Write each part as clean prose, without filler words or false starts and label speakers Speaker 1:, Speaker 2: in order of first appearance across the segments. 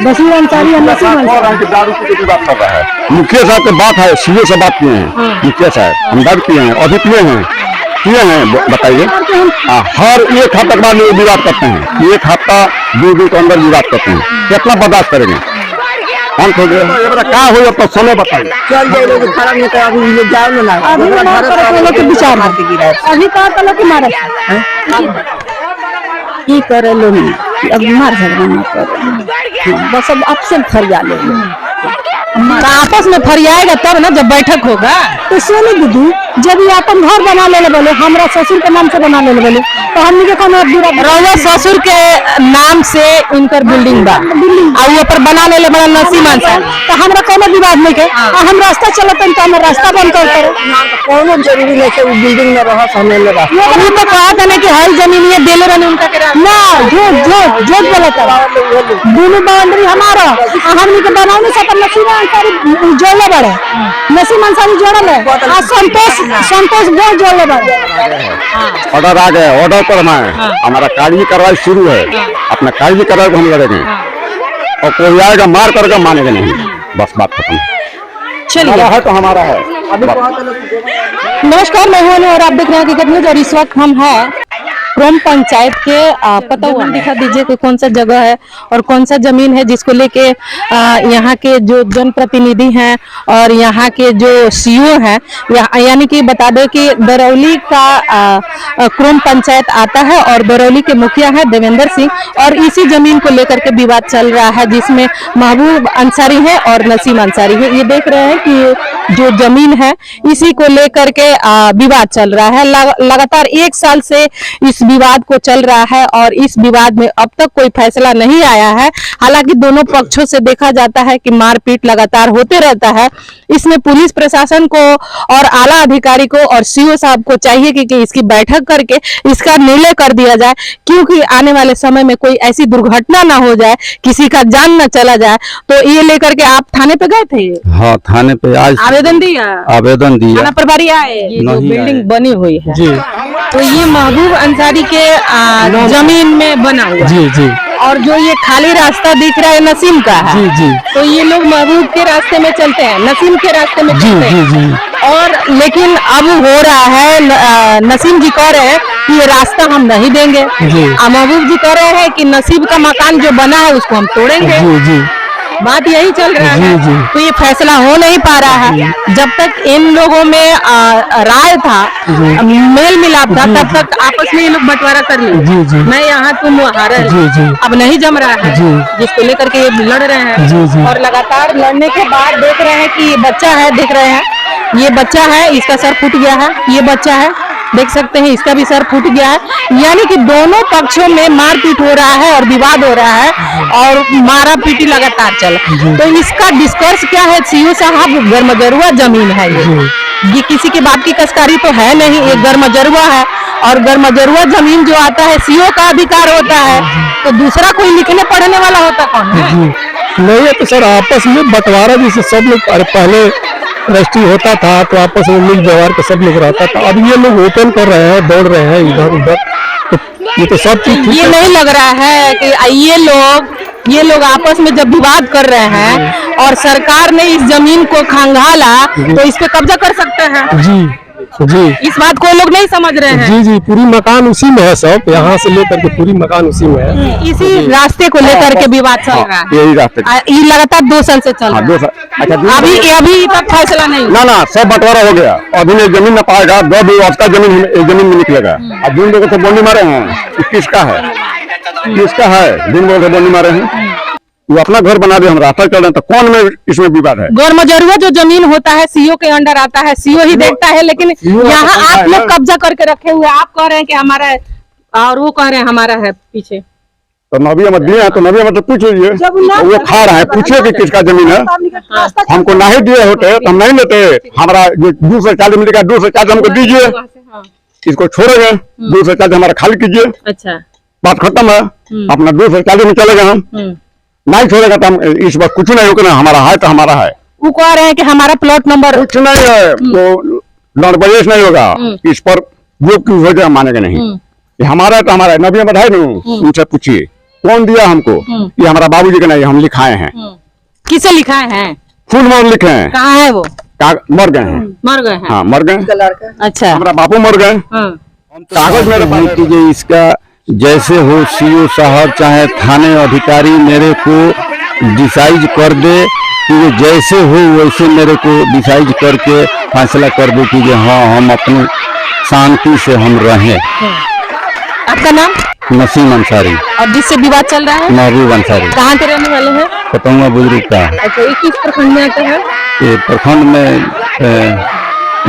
Speaker 1: बशीर अंसारी
Speaker 2: दारू की बात कर रहा है। मुखिया साहब की बात है, सीधे से बात किए हैं। मुखिया साहब हम दारू पिए हैं, अभी पिए हैं बताइए। हर एक हफ्ते के बाद लोग विवाद करते हैं, एक हफ्ता 2 दिन के अंदर विवाद करते हैं, कितना बर्दाश्त करेंगे हम? क्या हो तो समय बताइए।
Speaker 1: चल जाए खराब नहीं कर अभी जाओ ना अभी विचार अभी कहा कि मारे की करे लोग अब मार झगड़ा ना करे, बस अब आपसे फरिया ले
Speaker 3: आपस में फरियाएगा तब ना जब बैठक होगा।
Speaker 1: तो सुनो दीदी, जब ये अपन घर बना ले बोले हमरा ससुर के नाम से बना ले बोले तो हमने के कौन
Speaker 3: रउआ ससुर के नाम से इनकर बिल्डिंग बा और वो पर बना ले बड़ा नसीमान से
Speaker 1: तो हमरा कोनो विवाद नहीं के। हम रास्ता चलत तो हम रास्ता बंद कर कोनो जरूरी नहीं है बिल्डिंग में रह हमें ले रहा।
Speaker 3: ये तो कहा था ना कि हर जमीन ये देले रहने उनका
Speaker 1: ना झूठ गलत है। दोनों बाउंड्री हमारा हमने के बनाने से अपन नसीब अंसारी जोड़े बड़े नसीब अंसारी जोड़े है संतोष बहुत जोड़े बड़े।
Speaker 2: ऑर्डर आ गया, ऑर्डर पर हमारा कार्य कार्रवाई शुरू है। अपना कार्य कार्रवाई को हम लड़ेंगे और कोई आएगा मार करके मानेगा नहीं, बस बात खत्म।
Speaker 3: चलिए
Speaker 2: है तो हमारा है।
Speaker 3: नमस्कार, मैं हूं और आप देख रहे हैं हकीकत न्यूज़ और इस वक्त हम है ग्राम पंचायत के पता हुआ दिखा दीजिए कि कौन सा जगह है और कौन सा जमीन है जिसको लेके यहाँ के जो जनप्रतिनिधि हैं और यहाँ के जो सीओ हैं, यानी कि बता दें कि दरौली का ग्राम पंचायत आता है और दरौली के मुखिया है देवेंद्र सिंह और इसी जमीन को लेकर के विवाद चल रहा है जिसमें महबूब अंसारी है और नसीम अंसारी है। ये देख रहे हैं कि जो जमीन है इसी को लेकर के विवाद चल रहा है। लगातार 1 साल से इस विवाद को चल रहा है और इस विवाद में अब तक कोई फैसला नहीं आया है। हालांकि दोनों पक्षों से देखा जाता है कि मारपीट लगातार होते रहता है। इसमें पुलिस प्रशासन को और आला अधिकारी को और सीओ साहब को चाहिए कि इसकी बैठक करके इसका निर्णय कर दिया जाए, क्योंकि आने वाले समय में कोई ऐसी दुर्घटना ना हो जाए, किसी का जान न चला जाए। तो ये लेकर के आप थाने पे गए थे?
Speaker 2: हाँ, थाने पे आज
Speaker 3: आवेदन दिया थाना प्रभारी आए। जो बिल्डिंग बनी हुई है जी, तो ये महबूब अंसारी के जमीन में बना हुआ
Speaker 4: जी
Speaker 3: और जो ये खाली रास्ता दिख रहा है नसीम का है
Speaker 4: जी।
Speaker 3: तो ये लोग महबूब के रास्ते में चलते हैं, नसीम के रास्ते में चलते हैं। और लेकिन अब हो रहा है नसीम जी कह रहे हैं कि ये रास्ता हम नहीं देंगे, महबूब जी कह रहे हैं कि नसीब का मकान जो बना है उसको हम तोड़ेंगे। बात यही चल रहा है। तो ये फैसला हो नहीं पा रहा है। जब तक इन लोगों में राय था, मेल मिलाप था, तब तक आपस में ये लोग बंटवारा कर लिए, मैं यहाँ तुम वहाँ रहे। अब नहीं जम रहा है, जिसको लेकर के ये लड़ रहे हैं और लगातार लड़ने के बाद देख रहे हैं कि ये बच्चा है, देख रहे हैं ये बच्चा है, इसका सर फूट गया है, ये बच्चा है देख सकते हैं इसका भी सर फूट गया है। यानी कि दोनों पक्षों में मारपीट हो रहा है और विवाद हो रहा है और मारा पीटी लगातार चल। तो इसका डिस्कर्स क्या है सीओ साहब? गरमजरुआ जमीन है ये किसी की बात की कसकारी तो है नहीं, ये गरमजरुआ है और गरमजरुआ जमीन जो आता है सीओ का अधिकार होता है, तो दूसरा कोई लिखने पढ़ने वाला होता कौन है?
Speaker 4: नहीं है तो सर आपस में बंटवारा जैसे सब लोग, अरे पहले रजिस्ट्री होता था तो आपस में मिल व्यवहार के सब लोग रहता था। अब ये लोग ओपन कर रहे हैं, दौड़ रहे हैं इधर उधर, तो ये तो सब चीज
Speaker 3: ये नहीं लग रहा है कि ये लोग आपस में जब विवाद कर रहे हैं और सरकार ने इस जमीन को खंगाला तो इस पे कब्जा कर सकते हैं?
Speaker 4: जी,
Speaker 3: इस बात को लोग नहीं समझ रहे हैं।
Speaker 4: जी, पूरी मकान उसी में है, सब यहाँ से लेकर के पूरी मकान उसी में है।
Speaker 3: इसी रास्ते को लेकर के विवाद चल रहा है,
Speaker 2: यही रास्ते
Speaker 3: ये लगातार 2 साल से चल रहा है। अभी तक फैसला नहीं
Speaker 2: ना सब बंटवारा हो गया। अभी नहीं जमीन न पाएगा, 2 व्यवस्था जमीन में निकलेगा। अब जिन लोगों को बोली मारे हैं किसका है जिन लोगों को बोली मारे हैं वो अपना घर बना दे, हम रास्ता चल रहे हैं, तो कौन में इसमें विवाद है?
Speaker 3: गरमजरुआ जो जमीन होता है सीओ के अंडर आता है, सीओ ही देखता है, लेकिन यहाँ आप लोग कब्जा करके रखे हुए, आप कह रहे हैं कि हमारा है और वो कह रहे हैं हमारा है पीछे।
Speaker 2: तो नबिया मत दिए हैं तो नबिया मत पूछ लीजिए, वो खा रहा है, पूछिए कि किसका जमीन है। हमको नहीं दिए होते तो हम नहीं लेते। हमारा जो 240 मिलेगा 240 हमको दीजिए, इसको छोड़ेंगे, 240 हमारा खाली कीजिए।
Speaker 3: अच्छा,
Speaker 2: बात खत्म है। अपना 240 में चलेगा, हम नहीं छोड़ेगा तो हम इस बार कुछ नहीं होगा। हमारा है तो हमारा है।
Speaker 3: वो कह रहे हैं कि हमारा प्लॉट नंबर
Speaker 2: कुछ नहीं है, वो नॉर्बलेस नहीं होगा, इस पर जो हो जाए मानेगा नहीं। ये हमारा है तो हमारा है। नबिया मत है नहीं, उनसे पूछिए। कौन दिया हमको? ये हमारा बाबूजी का नहीं, हम लिखाए हैं।
Speaker 3: किसे लिखा है?
Speaker 2: फुल मोहर लिखे हैं।
Speaker 3: कहाँ है वो?
Speaker 2: मर गए हैं।
Speaker 3: मर गए हैं?
Speaker 2: हाँ मर गए।
Speaker 3: अच्छा।
Speaker 2: हमारा बापू मर गए। कागज मेरे पास कीजिए, इसका जैसे हो सीओ साहब चाहे थाने अधिकारी मेरे को डिसाइड कर दे कि ये जैसे हो वैसे मेरे को डिसाइड करके फैसला कर दे कि हाँ हम अपनी शांति से हम रहें।
Speaker 3: आपका नाम?
Speaker 2: नसीम अंसारी।
Speaker 3: और जिससे विवाद चल रहा है?
Speaker 2: महबूब अंसारी।
Speaker 3: कहाँ के रहने वाले हैं?
Speaker 2: पतंगा बुजुर्ग का।
Speaker 3: अच्छा, ये किस प्रखंड में आता है?
Speaker 2: ये प्रखंड में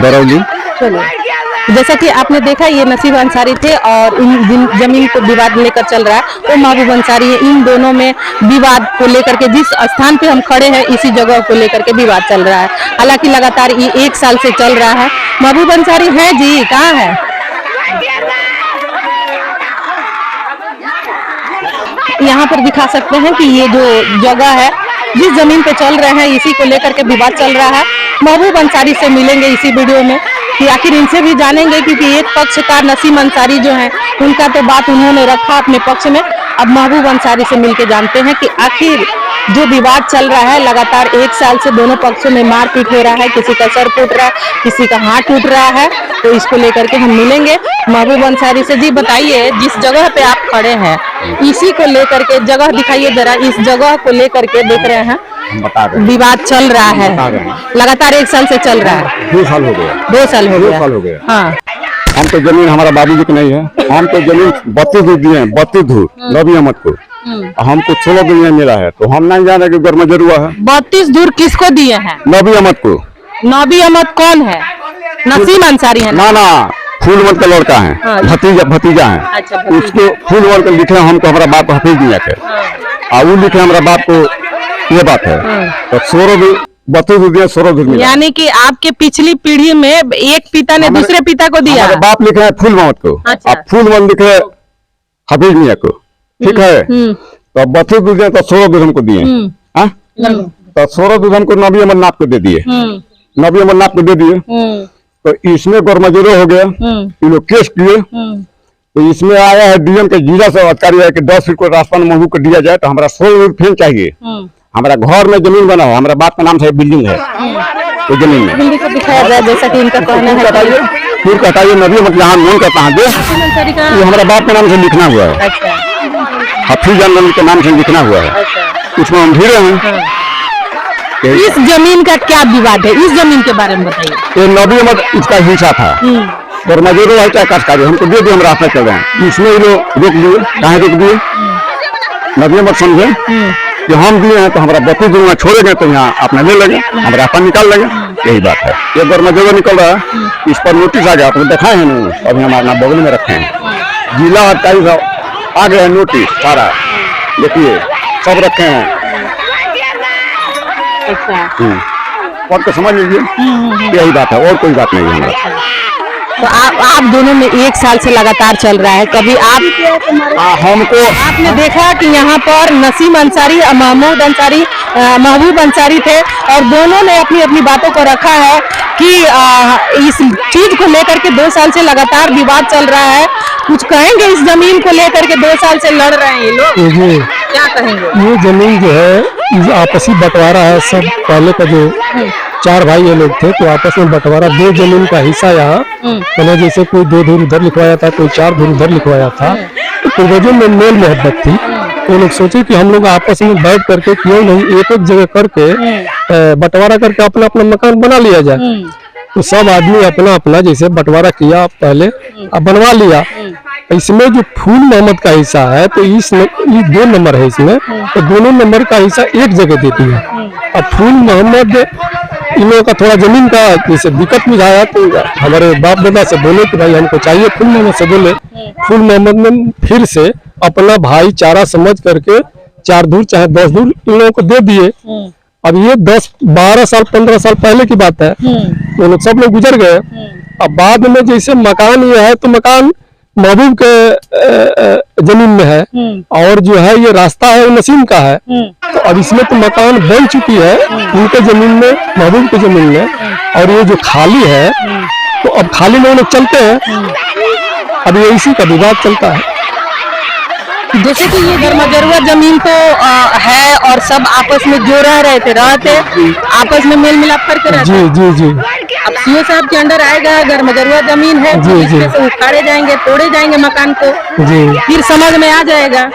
Speaker 2: दरौली।
Speaker 3: चलो, जैसा कि आपने देखा ये नसीब अंसारी थे और इन जमीन को विवाद लेकर चल रहा है, वो महबूब अंसारी है। इन दोनों में विवाद को लेकर के जिस स्थान पे हम खड़े हैं इसी जगह को लेकर के विवाद चल रहा है। हालांकि लगातार ये 1 साल से चल रहा है। महबूब अंसारी है जी, कहाँ है? यहाँ पर दिखा सकते हैं कि ये जो जगह है जिस जमीन पे चल रहे हैं इसी को लेकर के विवाद चल रहा है। महबूब अंसारी से मिलेंगे इसी वीडियो में कि आखिर इनसे भी जानेंगे, क्योंकि एक पक्षकार नसीम अंसारी जो हैं उनका तो बात उन्होंने रखा अपने पक्ष में। अब महबूब अंसारी से मिलके जानते हैं कि आखिर जो विवाद चल रहा है लगातार 1 साल से दोनों पक्षों में मारपीट हो रहा है, किसी का सर टूट रहा है, किसी का हाथ टूट रहा है, तो इसको लेकर के हम मिलेंगे महबूब अंसारी से। जी बताइए, जिस जगह पे आप खड़े हैं इसी को लेकर के जगह दिखाइए जरा। इस जगह को लेकर के देख रहे हैं विवाद चल रहा है, लगातार 1 साल से चल रहा है।
Speaker 2: 2 साल हो गया।
Speaker 3: 2 साल हो गया।
Speaker 2: 2 साल हो गया।
Speaker 3: हाँ,
Speaker 2: हम तो जमीन हमारा बाबूजी की नहीं है, हम तो जमीन 32 धूर दिए हैं, 32 धूर नबी अहमद को। हमको 16 दिन में मिला है, तो हम नहीं जान रहे कि गरमजर हुआ है।
Speaker 3: 32 धूर किसको दिए हैं?
Speaker 2: नबी अहमद को।
Speaker 3: नबी अहमद कौन है? नसीम अंसारी है
Speaker 2: ना? फूलमल का लड़का है।
Speaker 3: हाँ।
Speaker 2: भतीजा है।
Speaker 3: अच्छा, भतीजा।
Speaker 2: उसको फूलमल के लिखे हमको हमारा बाप हफीज मियाँ के, और वो लिखे हमारा बाप को, ये बात है। तो 32 धूर दिया, 16 धूर मिला।
Speaker 3: यानी कि आपके पिछली पीढ़ी में एक पिता ने दूसरे पिता को दिया।
Speaker 2: हमारे बाप लिखे हैं फूल मोहम्मद को।
Speaker 3: अच्छा।
Speaker 2: और फूलमल लिखे हफीज मियाँ को, ठीक है। तो 32 दूध दिए, तो 16 दूध हमको दिए। तो 16 दूध हमको नबी अहमद नाप के दे दिए। नबी अहमद नाप के दे दिए, तो इसमें गरमजरो हो गया। ये लोग केस किए, तो इसमें आया है डीएम के जिला से अधिकारी है कि 10 फीट को रास्ता में महबूब को दिया जाए। तो हमारा 16 दूध फिर चाहिए। हमारा घर में जमीन बना है, हमारा बाप का नाम से बिल्डिंग है, तो जमीन में
Speaker 3: बिल्डिंग को दिखाया जाए जैसा कि इनका कहना है।
Speaker 2: फिर कहता नबी अहमद यहाँ लोन करता है, ये हमारा बाप के नाम से लिखना हुआ है।
Speaker 3: अच्छा,
Speaker 2: हफीज अहमद के नाम से लिखना हुआ है। उसमें हम भिड़े हैं।
Speaker 3: इस जमीन का क्या विवाद है? इस जमीन के बारे में बताइए।
Speaker 2: ये नबी अहमद इसका हिस्सा था, और मजदूर है चाहे काश्तकारी, हमको दे दिए, हम रास्ता चल रहे हैं। इसमें ये लोग रोक दिए। कहाँ रोक दिए? नबी अहमद समझे कि हम दिए हैं तो हमारा 32 दिन में छोड़ेंगे तो यहाँ अपना ले लेंगे, हम रास्ता निकाल लेंगे। यही बात है। ये गरमजोर निकल रहा है, इस पर नोटिस आ गया, आपको दिखाए हैं नहीं, अभी हमारा बगल में रखे हैं। जिला अधिकारी साहब आ गए हैं, नोटिस सारा देखिए सब रखे हैं। और तो समझ लीजिए, यही बात है, और कोई बात नहीं है हमारा।
Speaker 3: तो आप दोनों में 1 साल से लगातार चल रहा है। कभी आप
Speaker 2: हमको
Speaker 3: आपने देखा कि यहाँ पर नसीम अंसारी और महबूब अंसारी थे, और दोनों ने अपनी अपनी बातों को रखा है कि इस चीज को लेकर के 2 साल से लगातार विवाद चल रहा है। कुछ कहेंगे इस जमीन को लेकर के? 2 साल से लड़ रहे हैं ये लोग, क्या कहेंगे?
Speaker 4: ये जमीन जो है आपसी बंटवारा है। सब पहले का जो 4 भाई ये लोग थे, तो आपस में बंटवारा 2 जमीन का हिस्सा यहाँ, पहले जैसे कोई 2 धूर उधर लिखवाया था, कोई 4 धूर उधर लिखवाया था। तो पूर्वजों में मेल मोहब्बत थी, तो लोग सोचे कि हम लोग आपस में बैठ करके क्यों नहीं एक जगह करके बंटवारा करके अपना अपना मकान बना लिया जाए। तो सब आदमी अपना अपना जैसे बंटवारा किया पहले, अब बनवा लिया। इसमें जो फूल मोहम्मद का हिस्सा है, तो ये 2 नंबर है इसमें, तो दोनों नंबर का हिस्सा एक जगह दे दिया। अब फूल मोहम्मद इन लोगों का थोड़ा जमीन का जैसे दिक्कत बुझाया, तो हमारे बाप दादा से बोले कि भाई हमको चाहिए। फूल मोहम्मद से बोले, फूल मोहम्मद ने फिर से अपना भाईचारा समझ करके 4 धूर चाहे 10 धूर इन लोगों को दे दिए। अब ये 10, 12 साल 15 साल पहले की बात है, तो लोग सब लोग गुजर गए। अब बाद में जैसे मकान ये है, तो मकान महबूब के जमीन में है, और जो है ये रास्ता है वो नसीम का है। तो अब इसमें तो मकान बन चुकी है उनके जमीन में, महबूब की जमीन में, और ये जो खाली है, तो अब खाली में वो लोग चलते हैं। अब ये इसी का विवाद चलता है
Speaker 3: जैसे कि ये गरमागरवा जमीन तो है और सब आपस में जो रह रहे थे रहते आपस में मेल मिलाप करके रहते।
Speaker 4: जी जी जी
Speaker 3: अब सीओ साहब के अंडर आएगा, गरमागरवा जमीन है,
Speaker 4: जी, जी।
Speaker 3: इसमें से उखाड़े जाएंगे, तोड़े जाएंगे मकान को,
Speaker 4: जी
Speaker 3: फिर समझ में आ जाएगा।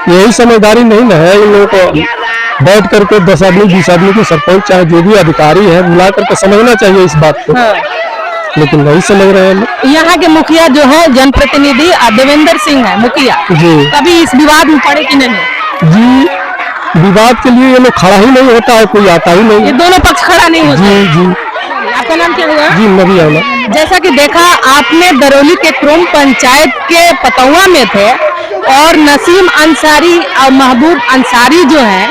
Speaker 4: यही समझदारी नहीं ना है इन लोगों को बैठ करके 10 आदमी 20 आदमी को सरपंच चाहे जो भी अधिकारी है बुला करके समझना चाहिए इस बात को,
Speaker 3: हाँ।
Speaker 4: लेकिन नहीं समझ रहे हैं लोग।
Speaker 3: यहाँ के मुखिया जो है जनप्रतिनिधि देवेंद्र सिंह है मुखिया,
Speaker 4: जी
Speaker 3: कभी इस विवाद में पड़े कि नहीं?
Speaker 4: जी विवाद के लिए ये लोग खड़ा ही नहीं होता है, कोई आता ही नहीं
Speaker 3: ये
Speaker 4: है।
Speaker 3: दोनों पक्ष खड़ा नहीं होता।
Speaker 4: जी जी
Speaker 3: आपका नाम क्या हुआ?
Speaker 4: जी नबी आना।
Speaker 3: जैसा कि देखा आपने, दरौली के क्रोम पंचायत के पतौआ में थे और नसीम अंसारी और महबूब अंसारी जो हैं,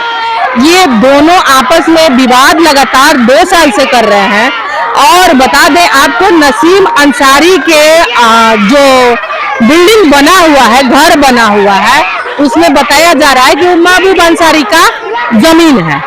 Speaker 3: ये दोनों आपस में विवाद लगातार 2 साल से कर रहे हैं। और बता दें आपको, नसीम अंसारी के जो बिल्डिंग बना हुआ है, घर बना हुआ है, उसमें बताया जा रहा है कि वो महबूब अंसारी का जमीन है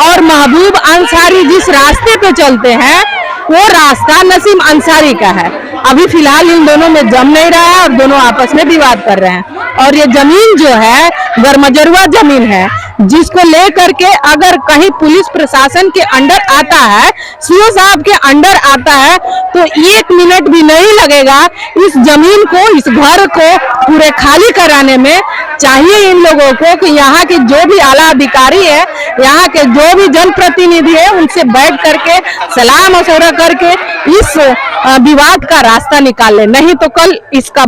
Speaker 3: और महबूब अंसारी जिस रास्ते पे चलते हैं वो रास्ता नसीम अंसारी का है। अभी फिलहाल इन दोनों में जम नहीं रहा है और दोनों आपस में विवाद कर रहे हैं। और ये जमीन जो है गरमागरवा जमीन है, जिसको लेकर के अगर कहीं पुलिस प्रशासन के अंडर आता है, सीओ साहब के अंडर आता है, तो 1 मिनट भी नहीं लगेगा इस जमीन को, इस घर को पूरे खाली कराने में। चाहिए इन लोगों को कि यहाँ के जो भी आला अधिकारी है, यहाँ के जो भी जनप्रतिनिधि है, उनसे बैठ करके सलाह मशवरा करके इस विवाद का रास्ता निकाल ले, नहीं तो कल इसका